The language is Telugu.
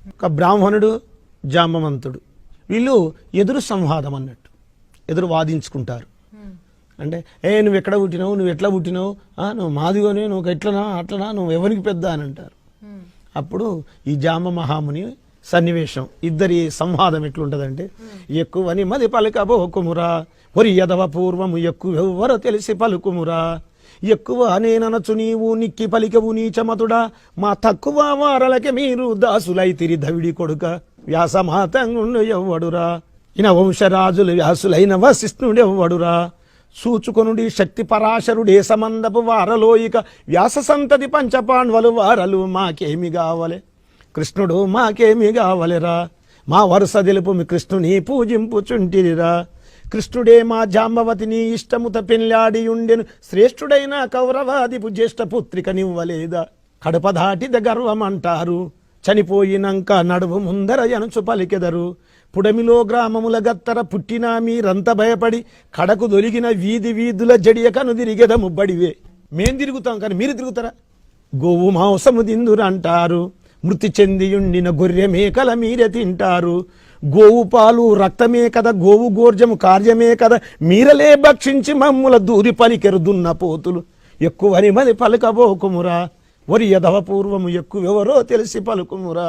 ఒక బ్రాహ్మణుడు జాంబవంతుడు వీళ్ళు ఎదురు సంవాదం అన్నట్టు, ఎదురు వాదించుకుంటారు. అంటే నువ్వు ఎక్కడ పుట్టినావు, నువ్వు ఎట్లా పుట్టినావు, నువ్వు మాదిగోని, నువ్వు ఎట్లనా అట్లనా, నువ్వు ఎవరికి పెద్ద అని అంటారు. అప్పుడు ఈ జాంబ మహాముని సన్నివేశం, ఇద్దరి సంవాదం ఎట్లుంటదంటే, ఎక్కువని మది పలుకబోకుమురా ఒరి యదవ పూర్వము ఎక్కువెవ్వరో తెలిసి పలుకుమురా, ఎక్కువ నేననచు నీవు నిక్కి పలికవు నీచమతుడా, మా తక్కువ వారలకి మీరు దాసులైతిరి దవిడి కొడుక, వ్యాసమాతంగుండు ఎవ్వడురా, ఇన వంశరాజులు వ్యాసులైన వశిష్ణుడెవ్వడురా, సూచుకొనుడి శక్తి పరాశరుడే సమందపు వారలోయిక, వ్యాస సంతతి పంచపాండవులు వారలు మాకేమి కావలే, కృష్ణుడు మాకేమి కావలేరా, మా వరుస తెలుపు మీ కృష్ణుని పూజింపుచుంటిరిరా, కృష్ణుడే మా జాంబవతిని ఇష్టముత పెళ్ళాడి ఉండెను, శ్రేష్ఠుడైన కౌరవాదిపు జ్యేష్ఠ పుత్రిక నివ్వలేదా, కడప దాటిద గర్వమంటారు, చనిపోయినాక నడువు ముందర ఎనుచు పలికెదరు, పుడమిలో గ్రామముల గత్తర పుట్టినా మీరంత భయపడి, కడకు దొరికిన వీధి వీధుల జడియ కను తిరిగెద ముబ్బడివే, మేం తిరుగుతాం కానీ మీరు తిరుగుతారా, గోవు మాంసము దిందురంటారు, మృతి చెందియుండిన గొర్రె మేకల మీరే తింటారు, గోవు పాలు రక్తమే కదా, గోవు గోర్జము కార్యమే కదా, మీరలే భక్షించి మమ్ముల దూరి పలికెరు దున్న పోతులు, ఎక్కువని మది పలుకబోకుమురా ఒరి యదవ పూర్వము ఎక్కువెవరో తెలిసి పలుకుమురా.